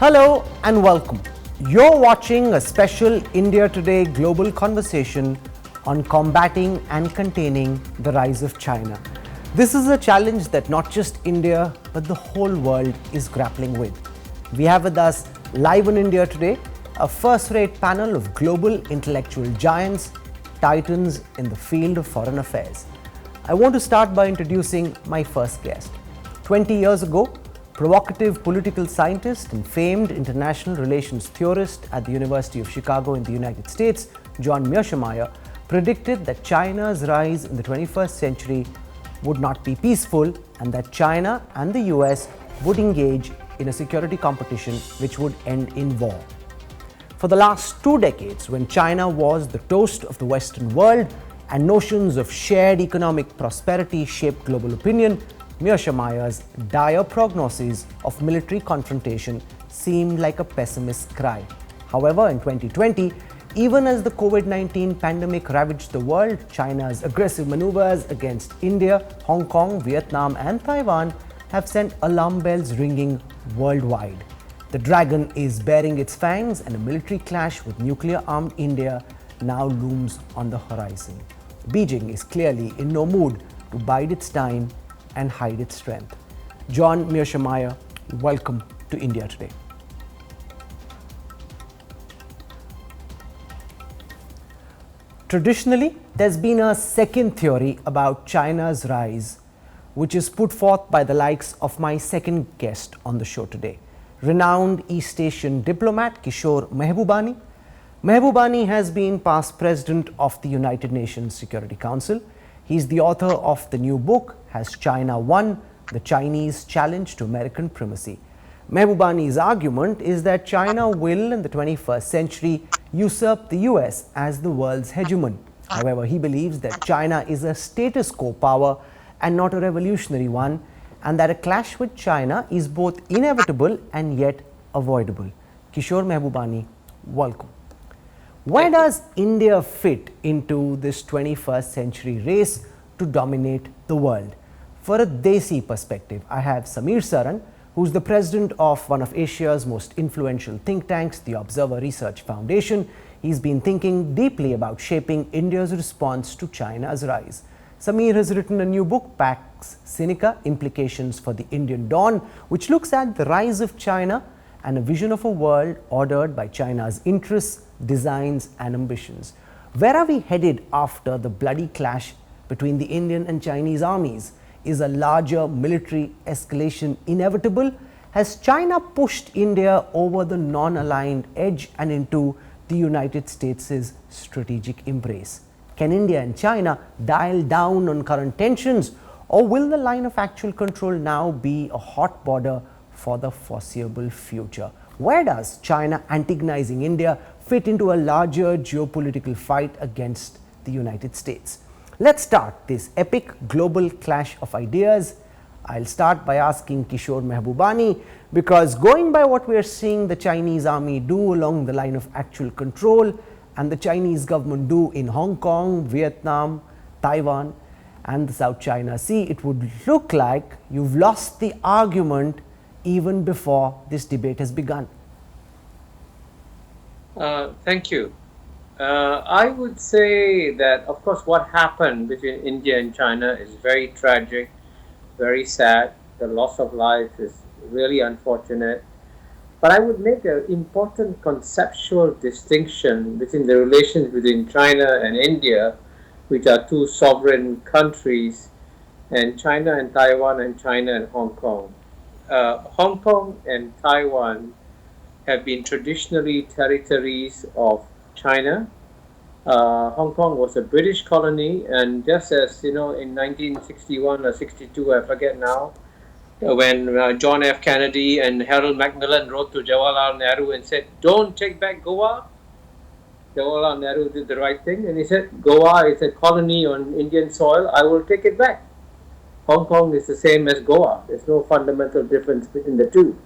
Hello and welcome. You're watching a special India Today global conversation on combating and containing the rise of China. This is a challenge that not just India but the whole world is grappling with. We have with us live on India Today a first-rate panel of global intellectual giants, titans in the field of foreign affairs. I want to start by introducing my first guest. 20 years ago, provocative political scientist and famed international relations theorist at the University of Chicago in the United States, J Mearsheimer, predicted that China's rise in the 21st century would not be peaceful and that China and the US would engage in a security competition which would end in war. For the last 2 decades, when China was the toast of the Western world and notions of shared economic prosperity shaped global opinion, Mearsheimer's dire prognosis of military confrontation seemed like a pessimist's cry. However, in 2020, even as the COVID-19 pandemic ravaged the world, China's aggressive maneuvers against India, Hong Kong, Vietnam and Taiwan have sent alarm bells ringing worldwide. The dragon is baring its fangs and a military clash with nuclear-armed India now looms on the horizon. Beijing is clearly in no mood to bide its time and hide its strength. J Mearsheimer, welcome to India Today. Traditionally, there's been a second theory about China's rise, which is put forth by the likes of my second guest on the show today, renowned East Asian diplomat Kishore Mahbubani. Mahbubani has been past president of the United Nations Security Council. He's the author of the new book, Has China Won? The Chinese Challenge to American Primacy. Mahbubani's argument is that China will, in the 21st century, usurp the US as the world's hegemon. However, he believes that China is a status quo power and not a revolutionary one, and that a clash with China is both inevitable and yet avoidable. Kishore Mahbubani, welcome. Where does India fit into this 21st century race to dominate the world? For a Desi perspective, I have Samir Saran, who's the president of one of Asia's most influential think tanks, the Observer Research Foundation. He's been thinking deeply about shaping India's response to China's rise. Samir has written a new book, Pax Sinica, Implications for the Indian Dawn, which looks at the rise of China and a vision of a world ordered by China's interests, designs and ambitions. Where are we headed after the bloody clash between the Indian and Chinese armies? Is a larger military escalation inevitable? Has China pushed India over the non-aligned edge and into the United States' strategic embrace? Can India and China dial down on current tensions, or will the line of actual control now be a hot border for the foreseeable future? Where does China antagonizing India fit into a larger geopolitical fight against the United States? Let's start this epic global clash of ideas. I'll start by asking Kishore Mahbubani, because going by what we are seeing the Chinese army do along the line of actual control and the Chinese government do in Hong Kong, Vietnam, Taiwan and the South China Sea, it would look like you've lost the argument even before this debate has begun. Thank you. I would say that, of course, what happened between India and China is very tragic, very sad. The loss of life is really unfortunate. But I would make an important conceptual distinction between the relations between China and India, which are two sovereign countries, and China and Taiwan and China and Hong Kong. Hong Kong and Taiwan have been traditionally territories of China. Hong Kong was a British colony, and just as in 1961 or 62, I forget now, when John F. Kennedy and Harold Macmillan wrote to Jawaharlal Nehru and said, "Don't take back Goa." Jawaharlal Nehru did the right thing, and he said, "Goa is a colony on Indian soil. I will take it back." Hong Kong is the same as Goa. There's no fundamental difference between the two.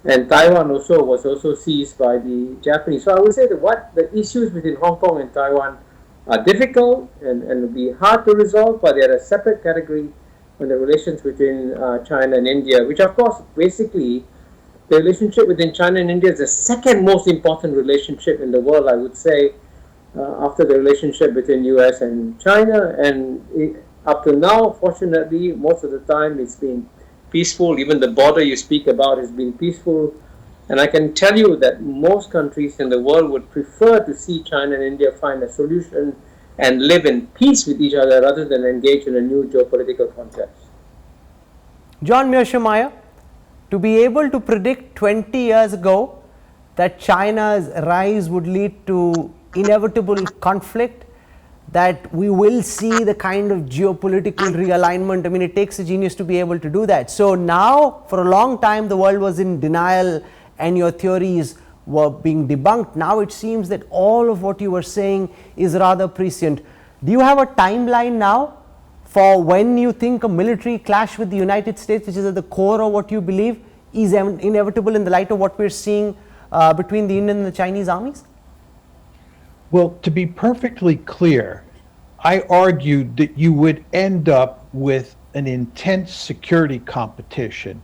And Taiwan also was seized by the Japanese. So I would say that what the issues between Hong Kong and Taiwan are difficult and will be hard to resolve, but they are a separate category from the relations between China and India, which of course basically the relationship between China and India is the second most important relationship in the world, I would say, after the relationship between US and China. And up to now, fortunately, most of the time it's been peaceful. Even the border you speak about has been peaceful. And I can tell you that most countries in the world would prefer to see China and India find a solution and live in peace with each other rather than engage in a new geopolitical context. J Mearsheimer, to be able to predict 20 years ago that China's rise would lead to inevitable conflict, that we will see the kind of geopolitical realignment, I mean, it takes a genius to be able to do that. So now, for a long time, the world was in denial and your theories were being debunked. Now it seems that all of what you were saying is rather prescient. Do you have a timeline now for when you think a military clash with the United States, which is at the core of what you believe, is inevitable in the light of what we're seeing between the Indian and the Chinese armies? Well, to be perfectly clear, I argued that you would end up with an intense security competition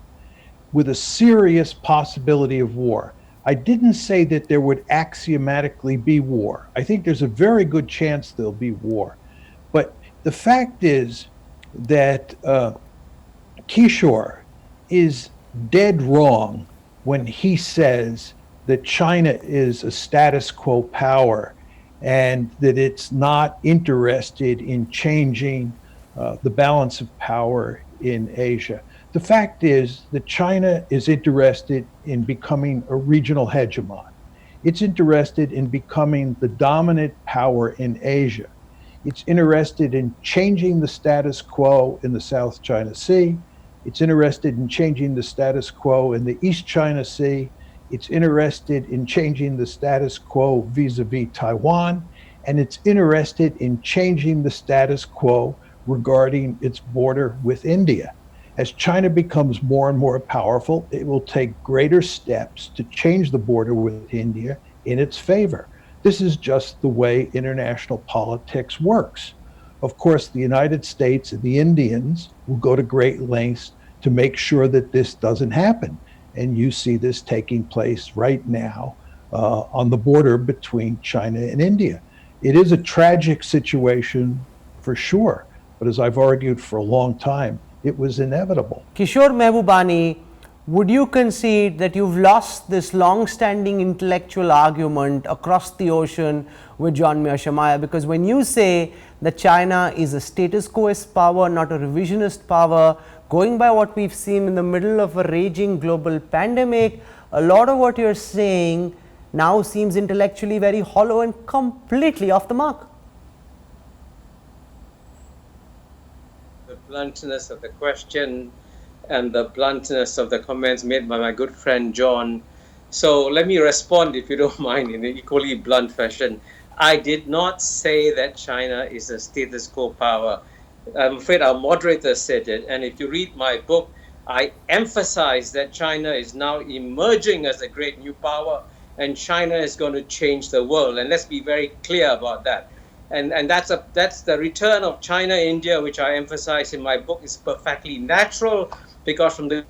with a serious possibility of war. I didn't say that there would axiomatically be war. I think there's a very good chance there'll be war. But the fact is that Kishore is dead wrong when he says that China is a status quo power and that it's not interested in changing the balance of power in Asia. The fact is that China is interested in becoming a regional hegemon. It's interested in becoming the dominant power in Asia. It's interested in changing the status quo in the South China Sea. It's interested in changing the status quo in the East China Sea. It's interested in changing the status quo vis-a-vis Taiwan. And it's interested in changing the status quo regarding its border with India. As China becomes more and more powerful, it will take greater steps to change the border with India in its favor. This is just the way international politics works. Of course, the United States and the Indians will go to great lengths to make sure that this doesn't happen. And you see this taking place right now on the border between China and India. It is a tragic situation for sure, but as I've argued for a long time, it was inevitable. Kishore Mahbubani, would you concede that you've lost this long-standing intellectual argument across the ocean with J Mearsheimer? Because when you say that China is a status quoist power, not a revisionist power, going by what we've seen in the middle of a raging global pandemic, a lot of what you're saying now seems intellectually very hollow and completely off the mark. The bluntness of the question and the bluntness of the comments made by my good friend John. So let me respond, if you don't mind, in an equally blunt fashion. I did not say that China is a status quo power. I'm afraid our moderator said it. And if you read my book, I emphasize that China is now emerging as a great new power, and China is going to change the world. And let's be very clear about that. And that's the return of China, India, which I emphasize in my book, is perfectly natural, because from the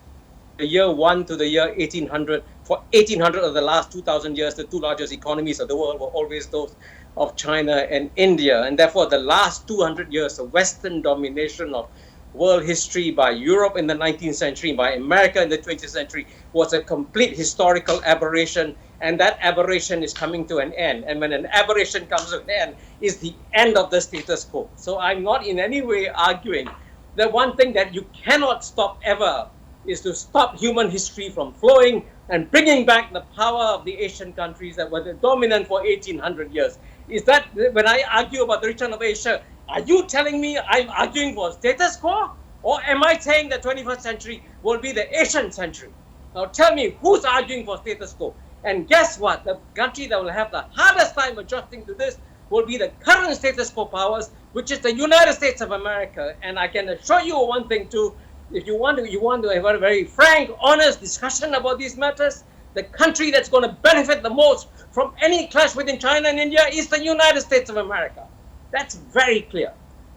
year 1 to the year 1800, for 1800 of the last 2000 years, the two largest economies of the world were always those of China and India. And therefore, the last 200 years, the Western domination of world history by Europe in the 19th century, by America in the 20th century, was a complete historical aberration. And that aberration is coming to an end. And when an aberration comes to an end, is the end of the status quo. So I'm not in any way arguing that one thing that you cannot stop ever is to stop human history from flowing and bringing back the power of the Asian countries that were dominant for 1800 years. Is that, when I argue about the return of Asia, are you telling me I'm arguing for status quo? Or am I saying the 21st century will be the Asian century? Now tell me, who's arguing for status quo? And guess what? The country that will have the hardest time adjusting to this will be the current status quo powers, which is the United States of America. And I can assure you one thing too, if you want to have a very frank, honest discussion about these matters, the country that's going to benefit the most from any clash within China and India is the United States of America. That's very clear.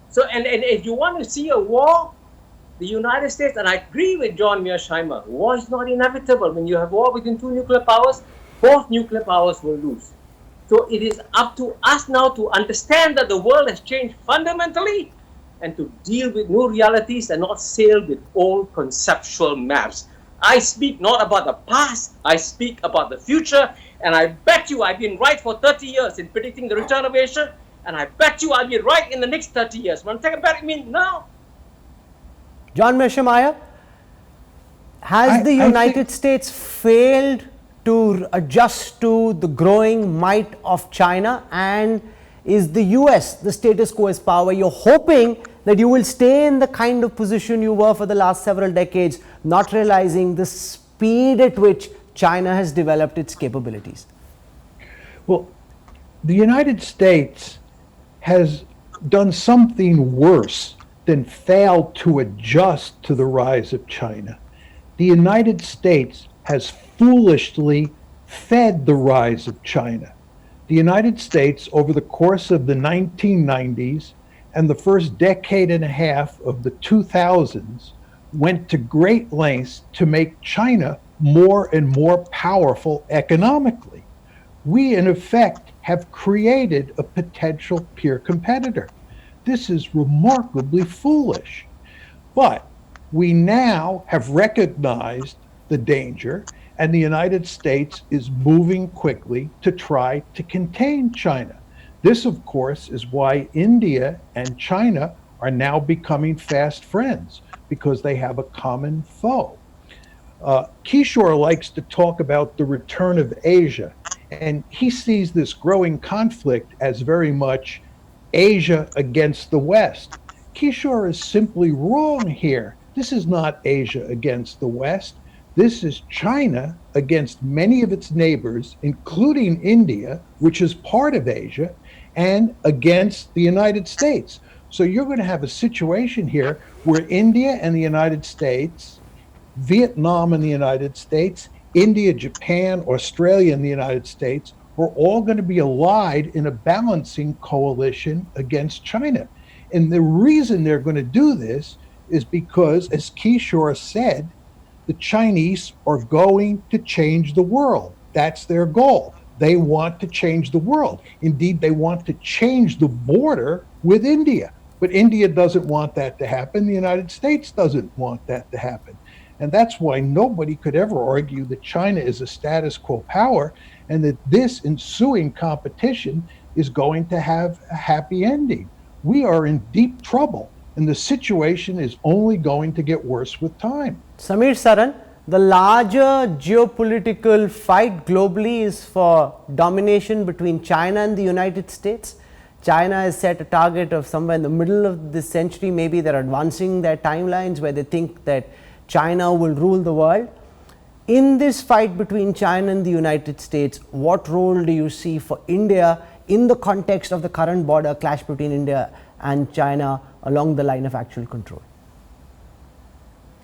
So, and if you want to see a war, the United States, and I agree with J Mearsheimer, war is not inevitable. When you have war between two nuclear powers, both nuclear powers will lose. So it is up to us now to understand that the world has changed fundamentally and to deal with new realities and not sail with old conceptual maps. I speak not about the past, I speak about the future, and I bet you I've been right for 30 years in predicting the return of Asia, and I bet you I'll be right in the next 30 years. Want to take a bet at me now? J Mearsheimer, has the United States failed to adjust to the growing might of China, and is the US the status quo as power? You're hoping that you will stay in the kind of position you were for the last several decades, not realizing the speed at which China has developed its capabilities. Well, the United States has done something worse than failed to adjust to the rise of China. The United States has foolishly fed the rise of China. The United States, over the course of the 1990s and the first decade and a half of the 2000s, went to great lengths to make China more and more powerful economically. We, in effect, have created a potential peer competitor. This is remarkably foolish. But we now have recognized the danger, and the United States is moving quickly to try to contain China. This, of course, is why India and China are now becoming fast friends, because they have a common foe. Kishore likes to talk about the return of Asia, and he sees this growing conflict as very much Asia against the West. Kishore is simply wrong here. This is not Asia against the West. This is China against many of its neighbors, including India, which is part of Asia, and against the United States. So you're going to have a situation here where India and the United States, Vietnam and the United States, India, Japan, Australia, and the United States are all going to be allied in a balancing coalition against China. And the reason they're going to do this is because, as Kishore said, the Chinese are going to change the world. That's their goal. They want to change the world. Indeed, they want to change the border with India. But India doesn't want that to happen. The United States doesn't want that to happen. And that's why nobody could ever argue that China is a status quo power and that this ensuing competition is going to have a happy ending. We are in deep trouble, and the situation is only going to get worse with time. Samir Saran, the larger geopolitical fight globally is for domination between China and the United States. China has set a target of somewhere in the middle of this century. Maybe they're advancing their timelines where they think that China will rule the world. In this fight between China and the United States, what role do you see for India in the context of the current border clash between India and China along the line of actual control?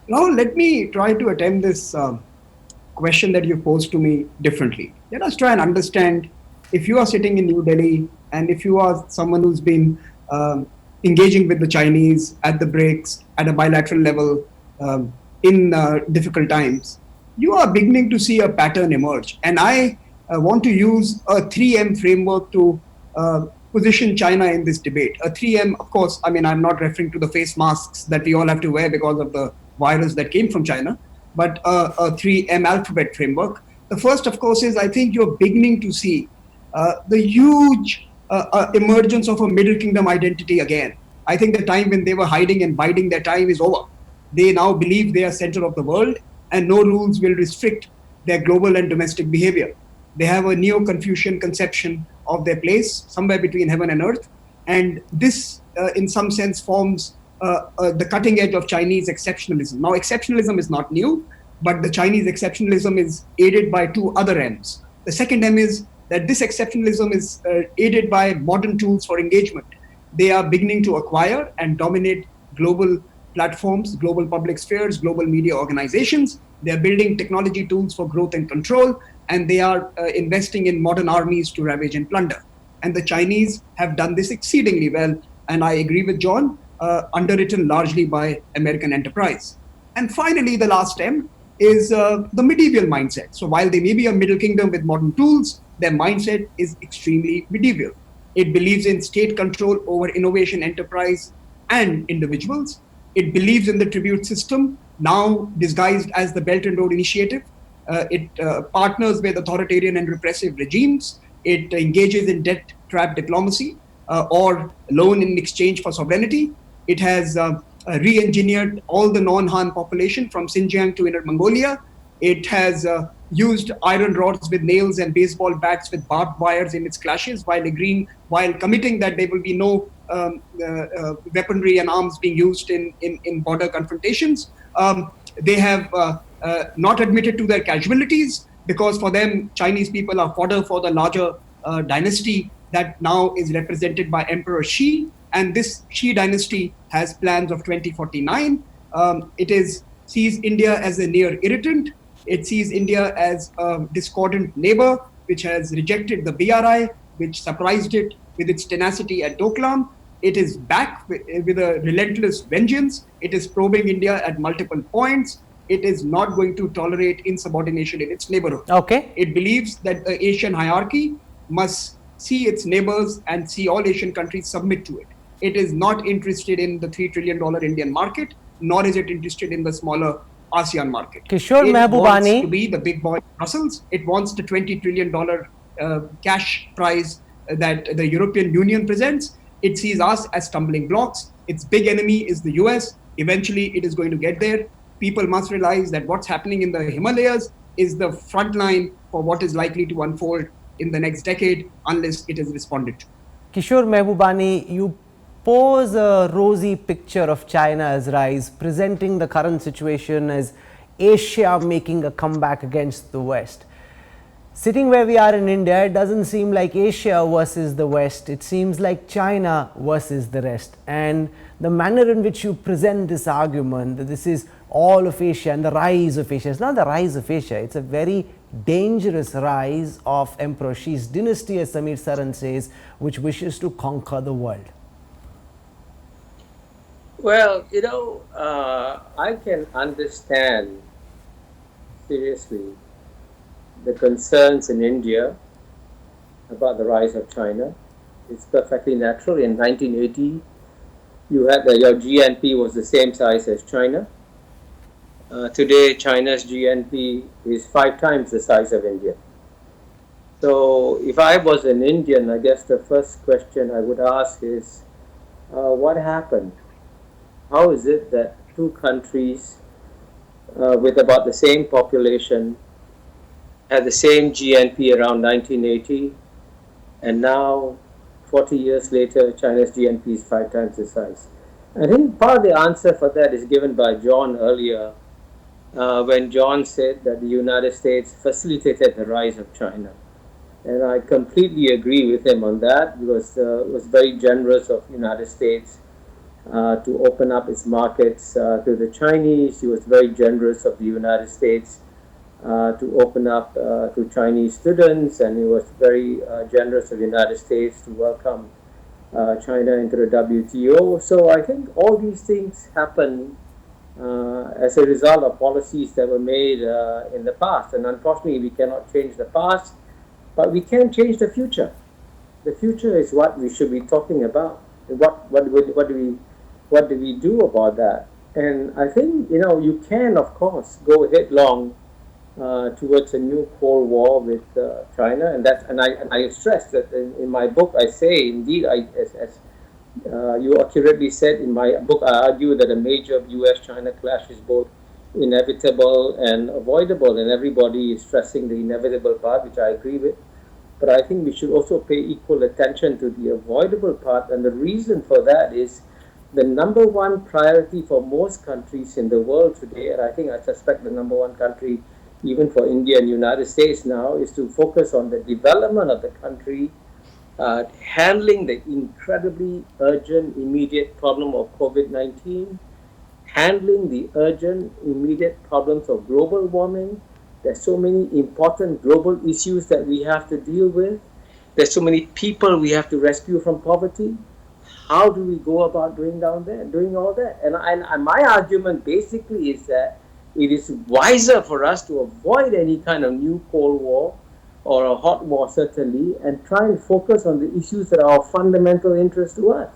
Now, let me try to attempt this question that you posed to me differently. Let us try and understand, if you are sitting in New Delhi and if you are someone who's been engaging with the Chinese at the BRICS at a bilateral level in difficult times, you are beginning to see a pattern emerge. And I want to use a 3M framework to position China in this debate. A 3M, of course, I mean, I'm not referring to the face masks that we all have to wear because of the virus that came from China, but a 3M alphabet framework. The first, of course, is I think you're beginning to see the huge emergence of a Middle Kingdom identity again. I think the time when they were hiding and biding their time is over. They now believe they are center of the world and no rules will restrict their global and domestic behavior. They have a neo-Confucian conception of their place somewhere between heaven and earth. And this, in some sense, forms the cutting edge of Chinese exceptionalism. Now, exceptionalism is not new, but the Chinese exceptionalism is aided by two other M's. The second M is that this exceptionalism is aided by modern tools for engagement. They are beginning to acquire and dominate global platforms, global public spheres, global media organizations. They are building technology tools for growth and control, and they are investing in modern armies to ravage and plunder. And the Chinese have done this exceedingly well. And I agree with John. underwritten largely by American enterprise. And finally, the last M is the medieval mindset. So while they may be a middle kingdom with modern tools, their mindset is extremely medieval. It believes in state control over innovation, enterprise, and individuals. It believes in the tribute system, now disguised as the Belt and Road Initiative. It partners with authoritarian and repressive regimes. It engages in debt trap diplomacy or loan in exchange for sovereignty. It has re-engineered all the non-Han population from Xinjiang to Inner Mongolia. It has used iron rods with nails and baseball bats with barbed wires in its clashes, while committing that there will be no weaponry and arms being used in border confrontations. They have not admitted to their casualties, because for them, Chinese people are fodder for the larger dynasty that now is represented by Emperor Xi. And this Xi dynasty has plans of 2049. It sees India as a near irritant. It sees India as a discordant neighbor, which has rejected the BRI, which surprised it with its tenacity at Doklam. It is back with a relentless vengeance. It is probing India at multiple points. It is not going to tolerate insubordination in its neighborhood. Okay. It believes that the Asian hierarchy must see its neighbors and see all Asian countries submit to it. It is not interested in the $3 trillion Indian market, nor is it interested in the smaller ASEAN market. Kishore Mahbubani. It wants to be the big boy in Brussels. It wants the $20 trillion cash prize that the European Union presents. It sees us as stumbling blocks. Its big enemy is the US. Eventually, it is going to get there. People must realize that what's happening in the Himalayas is the front line for what is likely to unfold in the next decade unless it is responded to. Kishore Mahbubani, you pose a rosy picture of China's rise, presenting the current situation as Asia making a comeback against the West. Sitting where we are in India, it doesn't seem like Asia versus the West. It seems like China versus the rest. And the manner in which you present this argument, that this is all of Asia and the rise of Asia, it's not the rise of Asia, it's a very dangerous rise of Emperor Xi's dynasty, as Samir Saran says, which wishes to conquer the world. Well, I can understand, seriously, the concerns in India about the rise of China. It's perfectly natural. In 1980, you had your GNP was the same size as China. Today, China's GNP is 5 times the size of India. So, if I was an Indian, I guess the first question I would ask is, what happened? How is it that two countries with about the same population had the same GNP around 1980, and now, 40 years later, China's GNP is 5 times the size? I think part of the answer for that is given by John earlier, when John said that the United States facilitated the rise of China. And I completely agree with him on that, because it was very generous of the United States to open up its markets to the Chinese. He was very generous of the United States to open up to Chinese students, and he was very generous of the United States to welcome China into the WTO. So I think all these things happen as a result of policies that were made in the past. And unfortunately, we cannot change the past, but we can change the future. The future is what we should be talking about. What do we do about that? And I think, you can, of course, go headlong towards a new Cold War with China, and I stress that in my book I say, indeed, as you accurately said in my book, I argue that a major U.S.-China clash is both inevitable and avoidable, and everybody is stressing the inevitable part, which I agree with. But I think we should also pay equal attention to the avoidable part, and the reason for that is the number one priority for most countries in the world today, and I suspect the number one country even for India and United States now, is to focus on the development of the country, handling the incredibly urgent, immediate problem of COVID-19, handling the urgent, immediate problems of global warming. There's so many important global issues that we have to deal with. There's so many people we have to rescue from poverty. how do we go about doing all that? And my argument basically is that it is wiser for us to avoid any kind of new Cold War or a hot war, certainly, and try and focus on the issues that are of fundamental interest to us.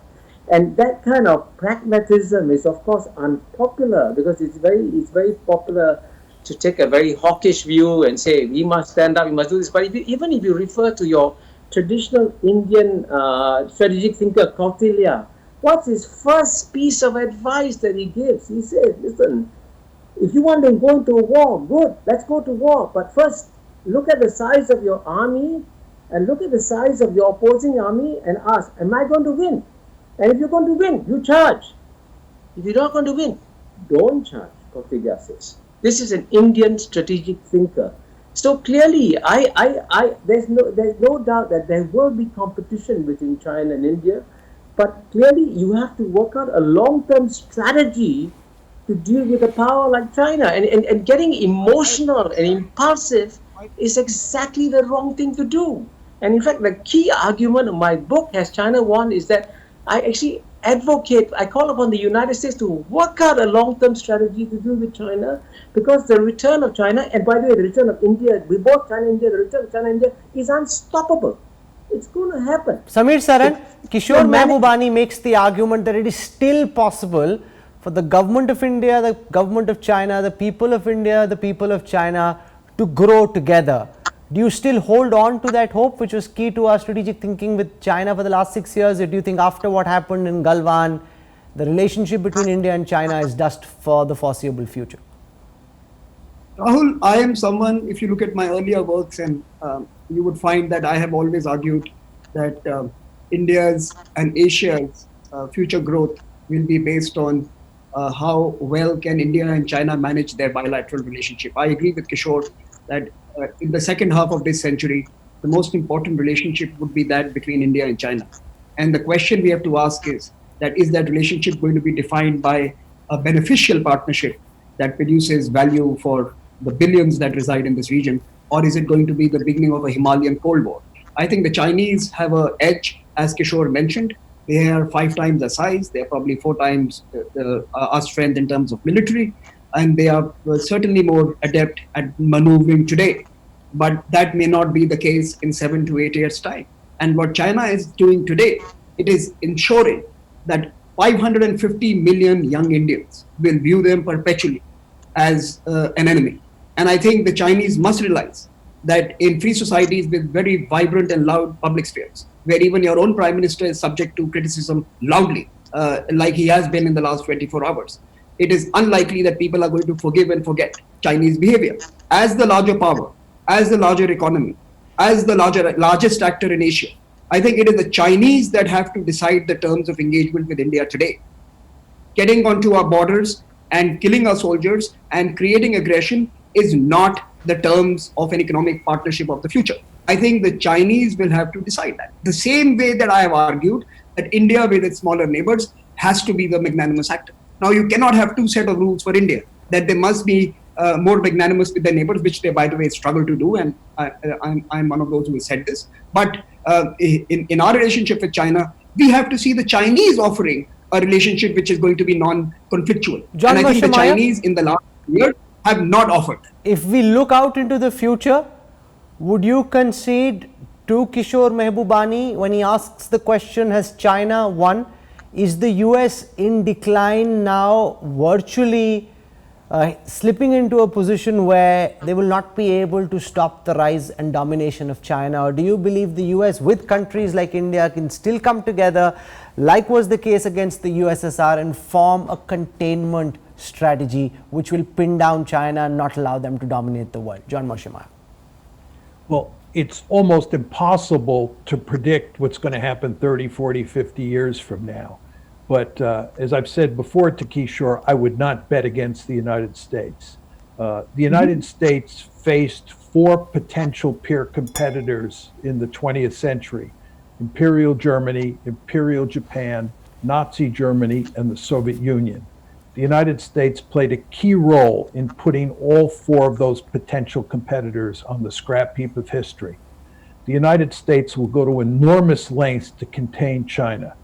And that kind of pragmatism is, of course, unpopular, because it's very popular to take a very hawkish view and say we must stand up, we must do this. But even if you refer to your traditional Indian strategic thinker Kautilya, what's his first piece of advice that he gives? He says, listen, if you want to go into a war, good, let's go to war. But first, look at the size of your army and look at the size of your opposing army and ask, am I going to win? And if you're going to win, you charge. If you're not going to win, don't charge, Kautilya says. This is an Indian strategic thinker. So clearly, there's no doubt that there will be competition between China and India, but clearly you have to work out a long-term strategy to deal with a power like China. And getting emotional and impulsive is exactly the wrong thing to do. And in fact, the key argument of my book, Has China Won?, is that I actually I call upon the United States to work out a long-term strategy to deal with China, because the return of China, and by the way, the return of India, we both China and India, the return of China and India is unstoppable. It's going to happen. Samir Saran, Kishore Mahbubani makes the argument that it is still possible for the government of India, the government of China, the people of India, the people of China to grow together. Do you still hold on to that hope, which was key to our strategic thinking with China for the last 6 years? Or do you think after what happened in Galwan, the relationship between India and China is dust for the foreseeable future? Rahul, I am someone, if you look at my earlier works, and you would find that I have always argued that India's and Asia's future growth will be based on how well can India and China manage their bilateral relationship. I agree with Kishore that in the second half of this century, the most important relationship would be that between India and China. And the question we have to ask is that relationship going to be defined by a beneficial partnership that produces value for the billions that reside in this region, or is it going to be the beginning of a Himalayan Cold War? I think the Chinese have an edge, as Kishore mentioned. They are 5 times the size. They are probably 4 times our strength in terms of military. And they are certainly more adept at maneuvering today. But that may not be the case in 7 to 8 years' time. And what China is doing today, it is ensuring that 550 million young Indians will view them perpetually as an enemy. And I think the Chinese must realize that in free societies with very vibrant and loud public spheres, where even your own prime minister is subject to criticism loudly, like he has been in the last 24 hours, it is unlikely that people are going to forgive and forget Chinese behavior. As the larger power, as the larger economy, as the largest actor in Asia, I think it is the Chinese that have to decide the terms of engagement with India today. Getting onto our borders and killing our soldiers and creating aggression is not the terms of an economic partnership of the future. I think the Chinese will have to decide that. The same way that I have argued that India with its smaller neighbors has to be the magnanimous actor. Now, you cannot have 2 sets of rules for India, that they must be more magnanimous with their neighbors, which they, by the way, struggle to do. And I'm one of those who has said this. But in our relationship with China, we have to see the Chinese offering a relationship which is going to be non-conflictual. And I think the Chinese in the last year have not offered. If we look out into the future, would you concede to Kishore Mahbubani when he asks the question, has China won? Is the US in decline now, virtually slipping into a position where they will not be able to stop the rise and domination of China? Or do you believe the US with countries like India can still come together, like was the case against the USSR, and form a containment strategy which will pin down China and not allow them to dominate the world? J Mearsheimer. Well, it's almost impossible to predict what's going to happen 30, 40, 50 years from now. But as I've said before to Kishore, I would not bet against the United States. The United States faced 4 potential peer competitors in the 20th century: Imperial Germany, Imperial Japan, Nazi Germany, and the Soviet Union. The United States played a key role in putting all 4 of those potential competitors on the scrap heap of history. The United States will go to enormous lengths to contain China.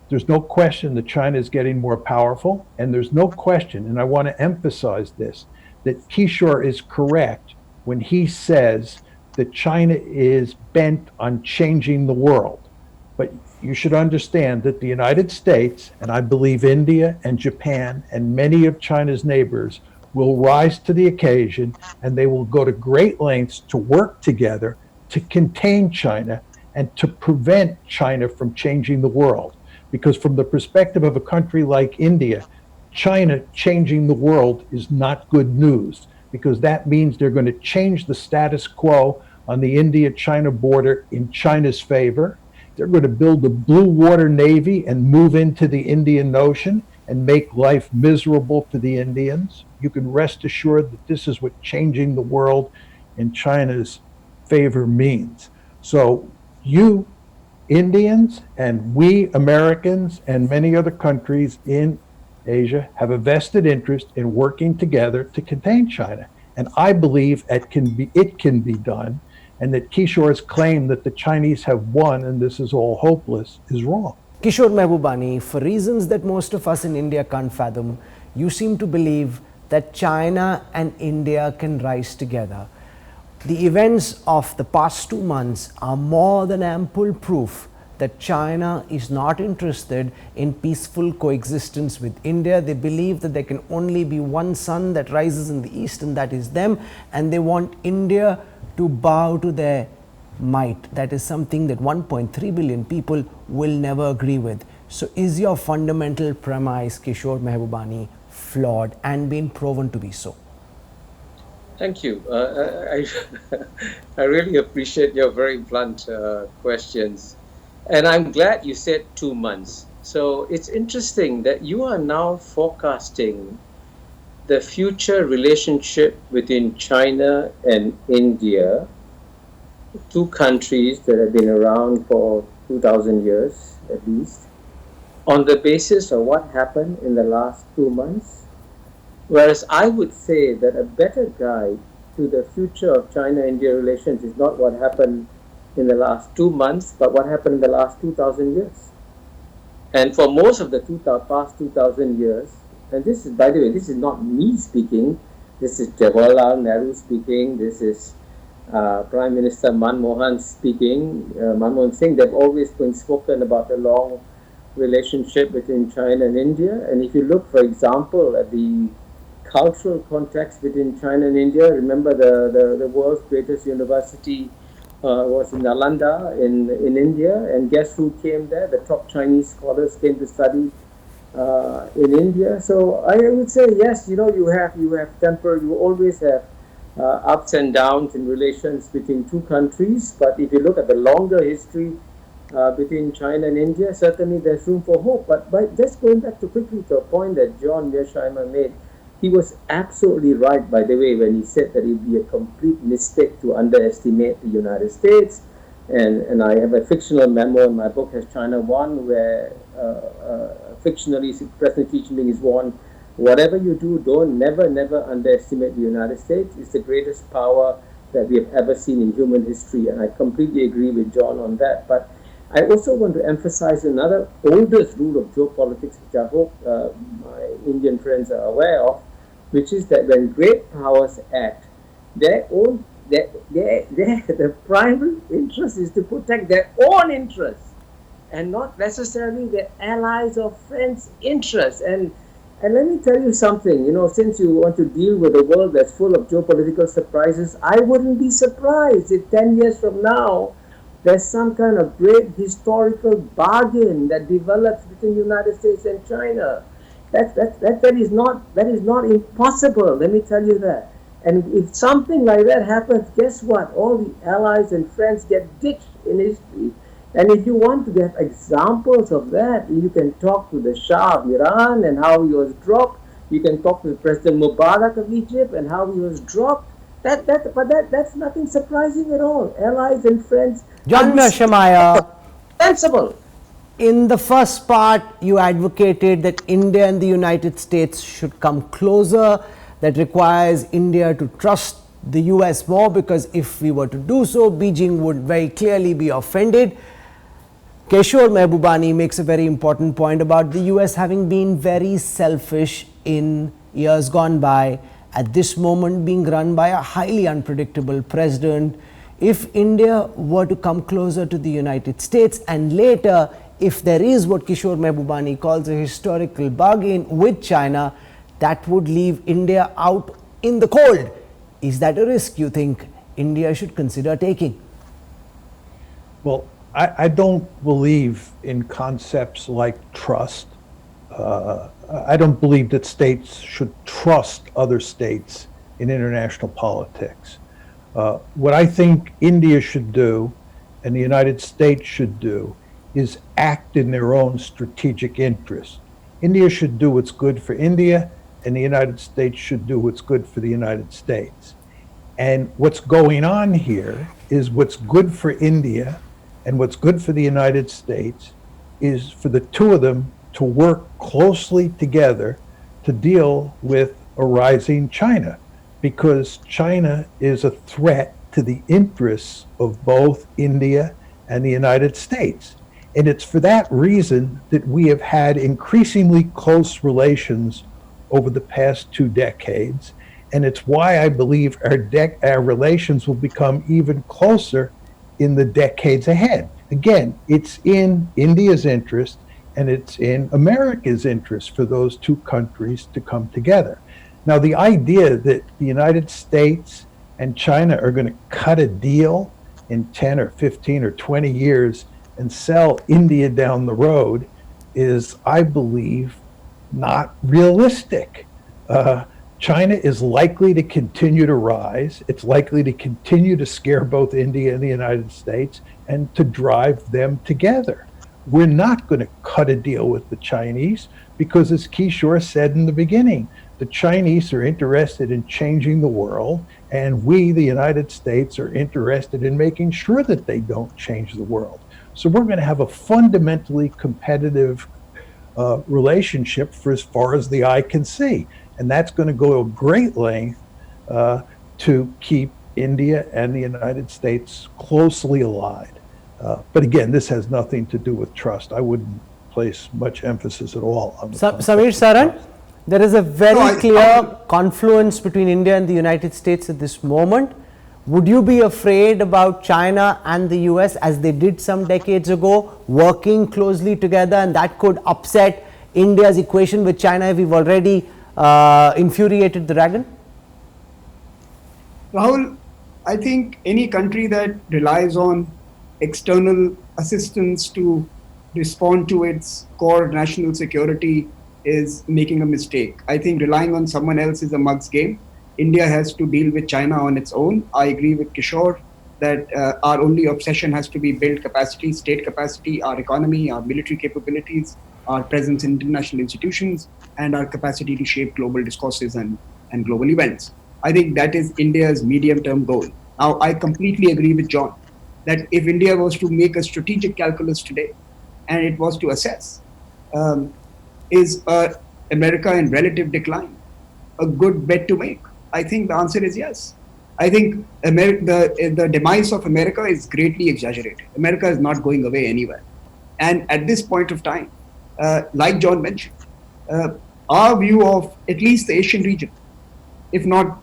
There's no question that China is getting more powerful, and there's no question, and I want to emphasize this, that Kishore is correct when he says that China is bent on changing the world. But you should understand that the United States, and I believe India and Japan and many of China's neighbors, will rise to the occasion, and they will go to great lengths to work together to contain China and to prevent China from changing the world. Because from the perspective of a country like India, China changing the world is not good news, because that means they're going to change the status quo on the India-China border in China's favor. They're going to build a blue water navy and move into the Indian Ocean and make life miserable for the Indians. You can rest assured that this is what changing the world in China's favor means. So you Indians and we Americans and many other countries in Asia have a vested interest in working together to contain China. And I believe it can be done, and that Kishore's claim that the Chinese have won and this is all hopeless is wrong. Kishore Mahbubani, for reasons that most of us in India can't fathom, you seem to believe that China and India can rise together. The events of the past 2 months are more than ample proof that China is not interested in peaceful coexistence with India. They believe that there can only be one sun that rises in the east, and that is them, and they want India to bow to their might. That is something that 1.3 billion people will never agree with. So is your fundamental premise, Kishore Mahbubani, flawed and been proven to be so? Thank you. I really appreciate your very blunt questions. And I'm glad you said 2 months. So it's interesting that you are now forecasting the future relationship between China and India, two countries that have been around for 2,000 years at least, on the basis of what happened in the last 2 months. Whereas I would say that a better guide to the future of China-India relations is not what happened in the last 2 months, but what happened in the last 2,000 years. And for most of the past 2,000 years, and this is, by the way, this is not me speaking, this is Jawaharlal Nehru speaking, this is Prime Minister Manmohan speaking, Manmohan Singh. They've always been spoken about the long relationship between China and India. And if you look, for example, at the cultural context between China and India, remember the world's greatest university was in Nalanda in India, and guess who came there? The top Chinese scholars came to study in India. So I would say yes, you always have ups and downs in relations between two countries. But if you look at the longer history between China and India, certainly there's room for hope. But by just going back quickly to a point that J Mearsheimer made, he was absolutely right, by the way, when he said that it would be a complete mistake to underestimate the United States. And I have a fictional memo in my book, Has China Won?, where fictionally President Xi Jinping is warned, whatever you do, never underestimate the United States. It's the greatest power that we have ever seen in human history. And I completely agree with John on that. But I also want to emphasize another oldest rule of geopolitics, which I hope my Indian friends are aware of, which is that when great powers act, the primary interest is to protect their own interests and not necessarily their allies or friends' interests. And let me tell you something, since you want to deal with a world that's full of geopolitical surprises, I wouldn't be surprised if 10 years from now, there's some kind of great historical bargain that develops between the United States and China. That is not impossible, let me tell you that. And if something like that happens, guess what? All the allies and friends get ditched in history. And if you want to get examples of that, you can talk to the Shah of Iran and how he was dropped. You can talk to President Mubarak of Egypt and how he was dropped. But that's nothing surprising at all. Allies and friends. J Mearsheimer, sensible. in the first part, you advocated that India and the United States should come closer. That requires India to trust the US more, because if we were to do so, Beijing would very clearly be offended. Kishore Mahbubani makes a very important point about the US having been very selfish in years gone by, at this moment being run by a highly unpredictable president. If India were to come closer to the United States, and later if there is what Kishore Mahbubani calls a historical bargain with China, that would leave India out in the cold. Is that a risk you think India should consider taking? Well, I don't believe in concepts like trust. I don't believe that states should trust other states in international politics. What I think India should do and the United States should do is act in their own strategic interest. India should do what's good for India, and the United States should do what's good for the United States. And what's going on here is what's good for India and what's good for the United States is for the two of them to work closely together to deal with a rising China, because China is a threat to the interests of both India and the United States. And it's for that reason that we have had increasingly close relations over the past 2 decades. And it's why I believe our relations will become even closer in the decades ahead. Again, it's in India's interest and it's in America's interest for those two countries to come together. Now, the idea that the United States and China are going to cut a deal in 10 or 15 or 20 years and sell India down the road is, I believe, not realistic. China is likely to continue to rise. It's likely to continue to scare both India and the United States and to drive them together. We're not going to cut a deal with the Chinese because, as Kishore said in the beginning, the Chinese are interested in changing the world, and we, the United States, are interested in making sure that they don't change the world. So we're going to have a fundamentally competitive relationship for as far as the eye can see. And that's going to go a great length to keep India and the United States closely allied. But again, this has nothing to do with trust. I wouldn't place much emphasis at all on the Samir Saran, there is a very clear confluence between India and the United States at this moment. Would you be afraid about China and the US, as they did some decades ago, working closely together, and that could upset India's equation with China if we've already infuriated the dragon? Rahul, I think any country that relies on external assistance to respond to its core national security is making a mistake. I think relying on someone else is a mug's game. India has to deal with China on its own. I agree with Kishore that our only obsession has to be build capacity, state capacity, our economy, our military capabilities, our presence in international institutions, and our capacity to shape global discourses and global events. I think that is India's medium-term goal. Now, I completely agree with John that if India was to make a strategic calculus today, and it was to assess, is America in relative decline a good bet to make? I think the answer is yes. I think the demise of America is greatly exaggerated. America is not going away anywhere. And at this point of time, like John mentioned, our view of at least the Asian region, if not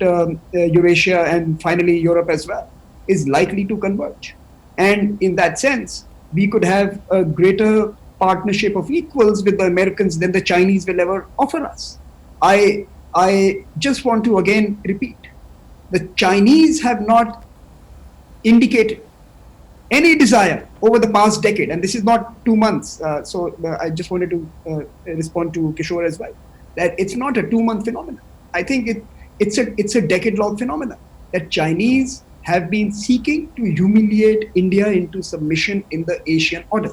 Eurasia and finally Europe as well, is likely to converge. And in that sense, we could have a greater partnership of equals with the Americans than the Chinese will ever offer us. I just want to again repeat, the Chinese have not indicated any desire over the past decade, and this is not 2 months, so I just wanted to respond to Kishore as well, that it's not a 2-month phenomenon. I think it's a decade-long phenomenon, that Chinese have been seeking to humiliate India into submission in the Asian order.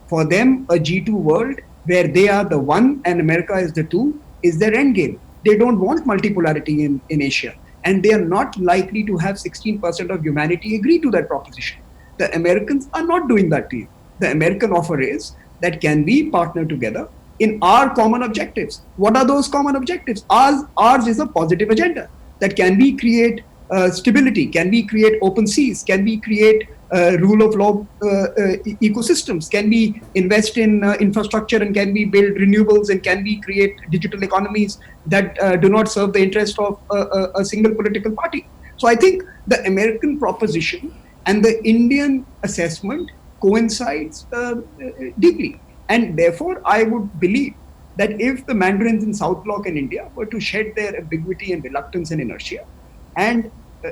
For them, a G2 world where they are the one and America is the two is their end game. They don't want multipolarity in Asia, and they are not likely to have 16% of humanity agree to that proposition. The Americans are not doing that to you. The American offer is that can we partner together in our common objectives? What are those common objectives? Ours is a positive agenda. That can we create stability? Can we create open seas? Can we create rule of law ecosystems? Can we invest in infrastructure, and can we build renewables, and can we create digital economies that do not serve the interest of a single political party? So I think the American proposition and the Indian assessment coincides deeply. And therefore, I would believe that if the Mandarins in South Bloc and India were to shed their ambiguity and reluctance and inertia and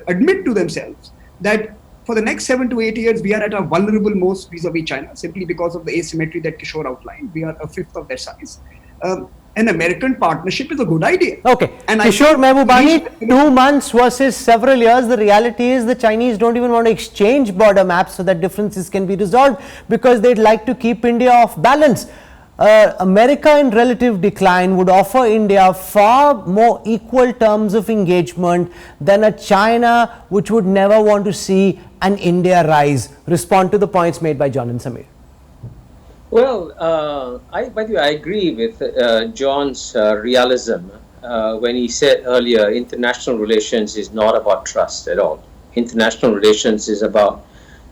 admit to themselves that for the next 7 to 8 years, we are at our vulnerable most vis-a-vis China, simply because of the asymmetry that Kishore outlined. We are a fifth of their size. An American partnership is a good idea. Okay. And Kishore Mahbubani, 2 months versus several years. The reality is the Chinese don't even want to exchange border maps so that differences can be resolved, because they'd like to keep India off balance. America in relative decline would offer India far more equal terms of engagement than a China which would never want to see an India rise. Respond to the points made by John and Samir. Well, by the way, I agree with John's realism when he said earlier, international relations is not about trust at all. International relations is about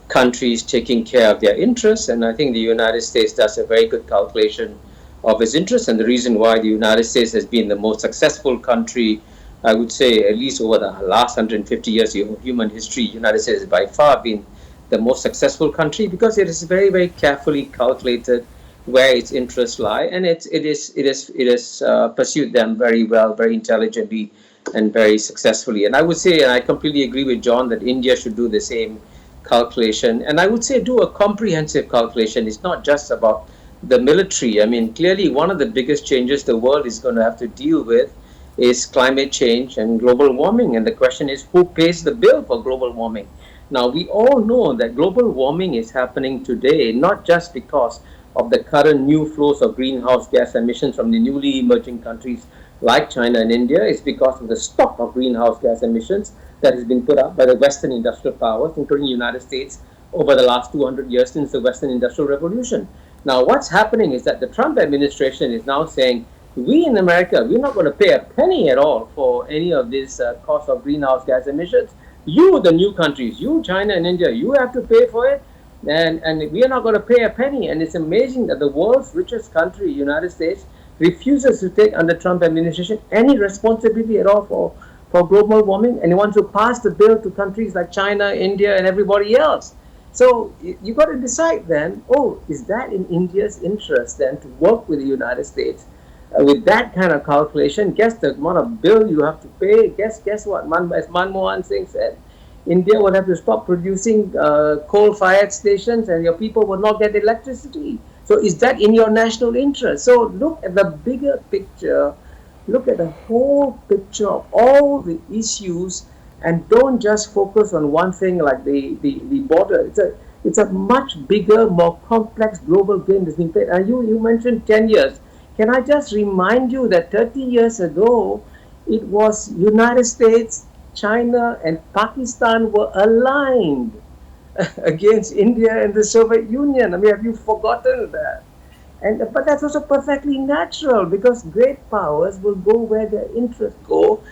countries taking care of their interests, and I think the United States does a very good calculation of its interests, and the reason why the United States has been the most successful country, I would say, at least over the last 150 years of human history, the United States has by far been the most successful country, because it is very, very carefully calculated where its interests lie, and it has pursued them very well, very intelligently, and very successfully. And I would say, and I completely agree with John, that India should do the same calculation, and I would say do a comprehensive calculation. It's not just about the military. I mean, clearly one of the biggest changes the world is going to have to deal with is climate change and global warming, and the question is, who pays the bill for global warming? Now, we all know that global warming is happening today, not just because of the current new flows of greenhouse gas emissions from the newly emerging countries like China and India. It's because of the stock of greenhouse gas emissions that has been put up by the Western industrial powers, including the United States, over the last 200 years since the Western Industrial Revolution. Now, what's happening is that the Trump administration is now saying, we in America, we're not going to pay a penny at all for any of this cost of greenhouse gas emissions. You, the new countries, you, China and India, you have to pay for it, and we are not going to pay a penny. And it's amazing that the world's richest country, United States, refuses to take, under Trump administration, any responsibility at all for global warming, and he wants to pass the bill to countries like China, India, and everybody else. So you got to decide then, is that in India's interest then to work with the United States with that kind of calculation? Guess the amount of bill you have to pay. Guess what? As Manmohan Singh said, India will have to stop producing coal-fired stations, and your people will not get electricity. So is that in your national interest? So look at the bigger picture. Look at the whole picture of all the issues, and don't just focus on one thing like the border. It's a much bigger, more complex global game that's been played. And you mentioned 10 years. Can I just remind you that 30 years ago, it was United States, China, and Pakistan were aligned against India and the Soviet Union. I mean, have you forgotten that? But that's also perfectly natural, because great powers will go where their interests go,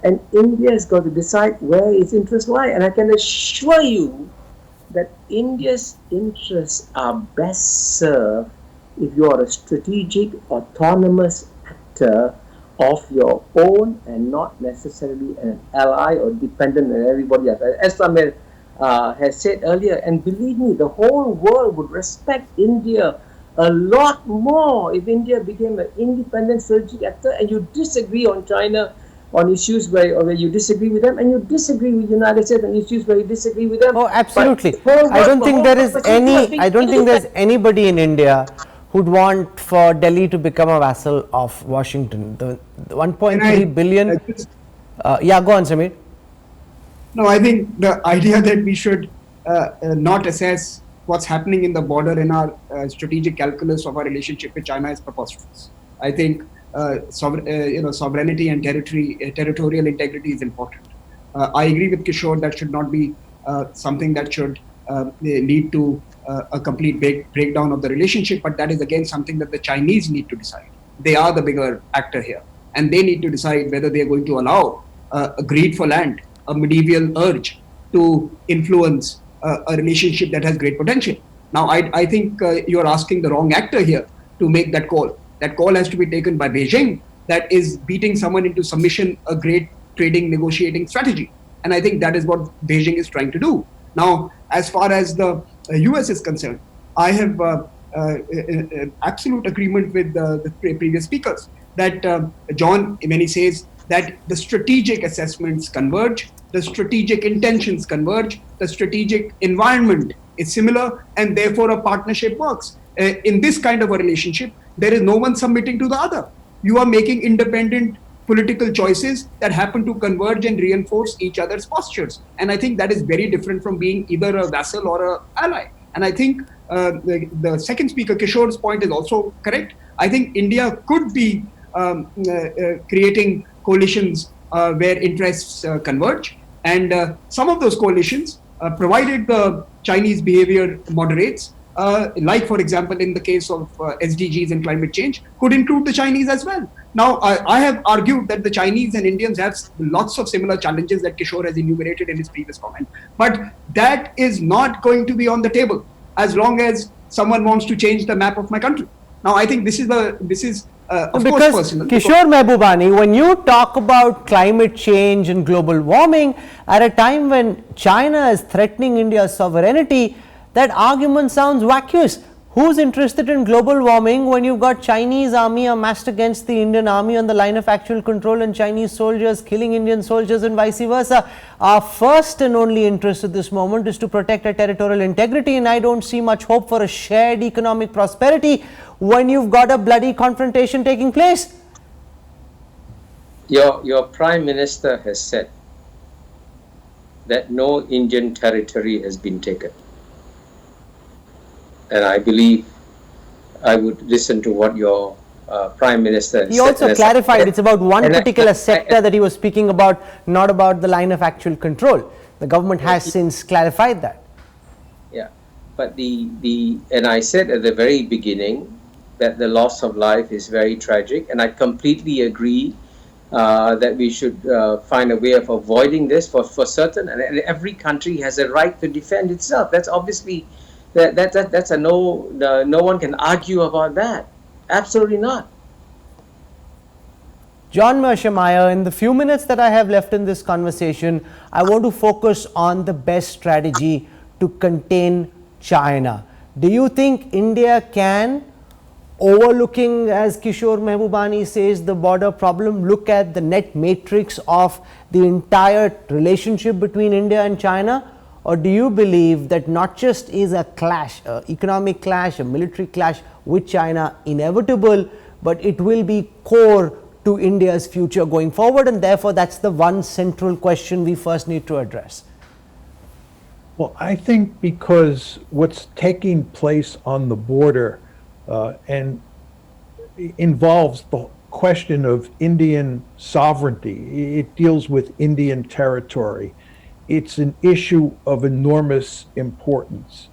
and India has got to decide where its interests lie. And I can assure you that India's interests are best served if you are a strategic, autonomous actor of your own and not necessarily an ally or dependent on everybody else. As Samir has said earlier, and believe me, the whole world would respect India a lot more if India became an independent strategic actor, and you disagree on China on issues where you disagree with them, and you disagree with the United States on issues where you disagree with them. Oh, absolutely. I don't think there's anybody in India who'd want for Delhi to become a vassal of Washington. The 1.3 billion. Yeah, go on, Samir. No, I think the idea that we should not assess what's happening in the border in our strategic calculus of our relationship with China is preposterous. I think sovereignty and territorial integrity is important. I agree with Kishore that should not be something that should lead to a complete breakdown of the relationship, but that is again something that the Chinese need to decide. They are the bigger actor here, and they need to decide whether they are going to allow a greed for land, a medieval urge to influence a relationship that has great potential. Now, I think you're asking the wrong actor here to make that call. That call has to be taken by Beijing, that is beating someone into submission, a great trading negotiating strategy. And I think that is what Beijing is trying to do. Now, as far as the US is concerned, I have absolute agreement with the previous speakers that John, when he says that the strategic assessments converge, the strategic intentions converge, the strategic environment is similar, and therefore a partnership works. In this kind of a relationship, there is no one submitting to the other. You are making independent political choices that happen to converge and reinforce each other's postures. And I think that is very different from being either a vassal or an ally. And I think the second speaker, Kishore's point is also correct. I think India could be creating coalitions where interests converge. And some of those coalitions, provided the Chinese behavior moderates, like, for example, in the case of SDGs and climate change, could include the Chinese as well. Now, I have argued that the Chinese and Indians have lots of similar challenges that Kishore has enumerated in his previous comment. But that is not going to be on the table as long as someone wants to change the map of my country. Now, I think this is of course personal. Kishore Mahbubani, when you talk about climate change and global warming at a time when China is threatening India's sovereignty, that argument sounds vacuous. Who's interested in global warming when you've got Chinese army amassed against the Indian army on the line of actual control and Chinese soldiers killing Indian soldiers and vice versa? Our first and only interest at this moment is to protect our territorial integrity, and I don't see much hope for a shared economic prosperity when you've got a bloody confrontation taking place. Your Prime Minister has said that no Indian territory has been taken. And I believe I would listen to what your Prime Minister said. He also clarified it's about one particular sector that he was speaking about, not about the line of actual control. The government has since clarified that. Yeah, but and I said at the very beginning that the loss of life is very tragic, and I completely agree that we should find a way of avoiding this for certain, and every country has a right to defend itself. That's obviously that's a no one can argue about that. Absolutely not. J Mearsheimer, in the few minutes that I have left in this conversation, I want to focus on the best strategy to contain China. Do you think India can, overlooking, as Kishore Mahbubani says, the border problem, look at the net matrix of the entire relationship between India and China? Or do you believe that not just is a clash, an economic clash, a military clash with China inevitable, but it will be core to India's future going forward, and therefore that's the one central question we first need to address? Well, I think because what's taking place on the border and involves the question of Indian sovereignty. It deals with Indian territory. It's an issue of enormous importance.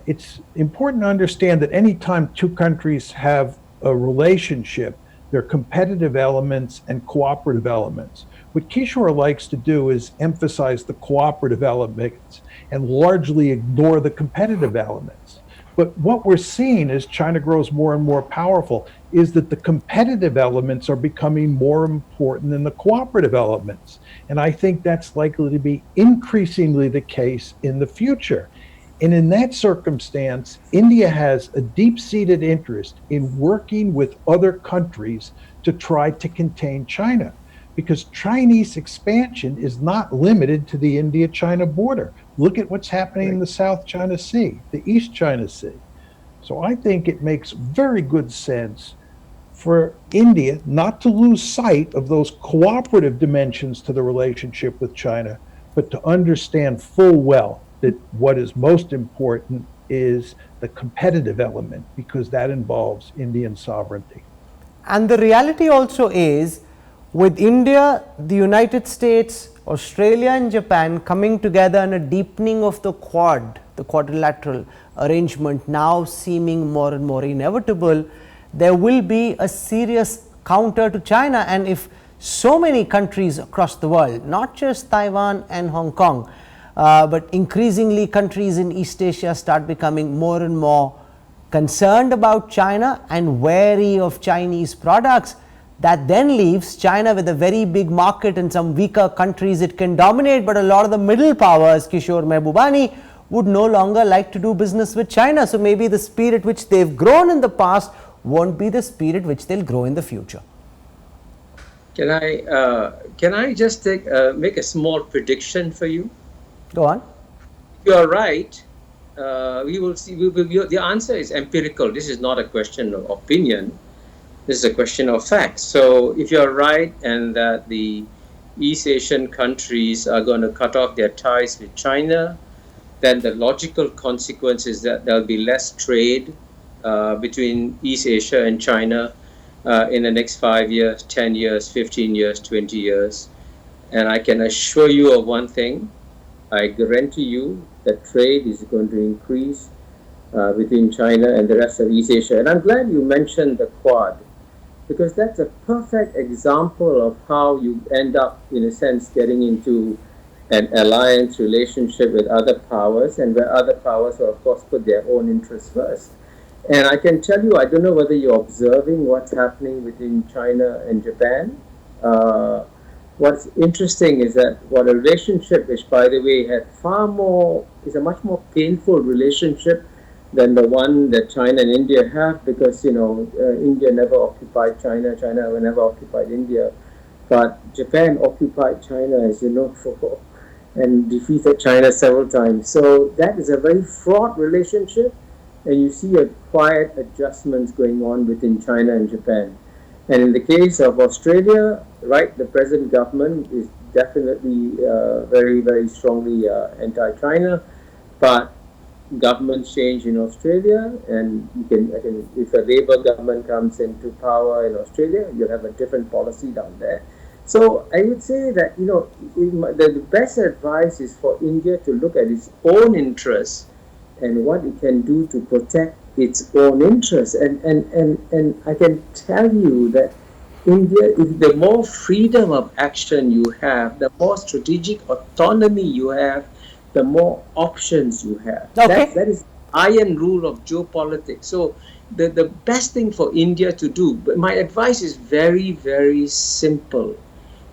It's important to understand that anytime two countries have a relationship, there are competitive elements and cooperative elements. What Kishore likes to do is emphasize the cooperative elements and largely ignore the competitive elements. But what we're seeing as China grows more and more powerful is that the competitive elements are becoming more important than the cooperative elements. And I think that's likely to be increasingly the case in the future. And in that circumstance, India has a deep-seated interest in working with other countries to try to contain China, because Chinese expansion is not limited to the India-China border. Look at what's happening in the South China Sea, the East China Sea. So I think it makes very good sense for India not to lose sight of those cooperative dimensions to the relationship with China, but to understand full well that what is most important is the competitive element, because that involves Indian sovereignty. And the reality also is, with India, the United States, Australia and Japan coming together in a deepening of the Quad, the quadrilateral arrangement now seeming more and more inevitable, there will be a serious counter to China. And if so many countries across the world, not just Taiwan and Hong Kong, but increasingly countries in East Asia start becoming more and more concerned about China and wary of Chinese products. That then leaves China with a very big market and some weaker countries it can dominate, but a lot of the middle powers, Kishore Mahbubani, would no longer like to do business with China. So maybe the spirit which they've grown in the past won't be the spirit which they'll grow in the future. Can I just make a small prediction for you? Go on. You are right. We will see. The answer is empirical. This is not a question of opinion. This is a question of facts. So if you're right and that the East Asian countries are going to cut off their ties with China, then the logical consequence is that there'll be less trade between East Asia and China in the next 5 years, 10 years, 15 years, 20 years. And I can assure you of one thing. I guarantee you that trade is going to increase between China and the rest of East Asia. And I'm glad you mentioned the Quad, because that's a perfect example of how you end up, in a sense, getting into an alliance relationship with other powers, and where other powers will, of course, put their own interests first. And I can tell you, I don't know whether you're observing what's happening between China and Japan. What's interesting is that what a relationship, which, by the way, is a much more painful relationship than the one that China and India have, because, India never occupied China, China never occupied India. But Japan occupied China, as you know, and defeated China several times. So that is a very fraught relationship, and you see a quiet adjustments going on within China and Japan. And in the case of Australia, right, the present government is definitely very, very strongly anti-China, but governments change in Australia, and if a Labour government comes into power in Australia, you'll have a different policy down there. So I would say that the best advice is for India to look at its own interests and what it can do to protect its own interests. And I can tell you that India, if the more freedom of action you have, the more strategic autonomy you have, the more options you have. Okay. That is iron rule of geopolitics. So the best thing for India to do, but my advice is very, very simple.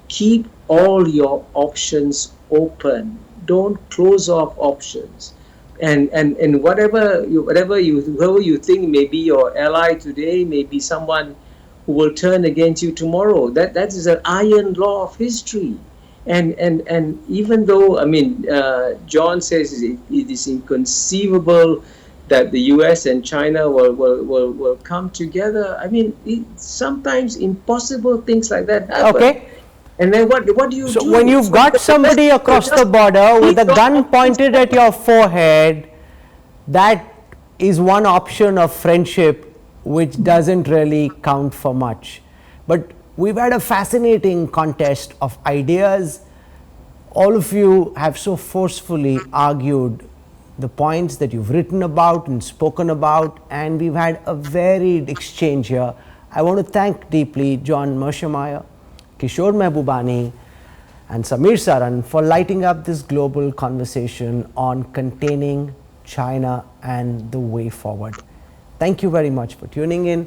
Keep all your options open. Don't close off options. And whoever you think may be your ally today may be someone who will turn against you tomorrow. That is an iron law of history. And even though, John says it is inconceivable that the US and China will come together. It's sometimes impossible things like that happen. Okay. And then what do you do? So when you've got somebody across the border with a gun pointed at your forehead, that is one option of friendship which doesn't really count for much. But we've had a fascinating contest of ideas. All of you have so forcefully argued the points that you've written about and spoken about, and we've had a varied exchange here. I want to thank deeply J Mearsheimer, Kishore Mahbubani and Samir Saran for lighting up this global conversation on containing China and the way forward. Thank you very much for tuning in.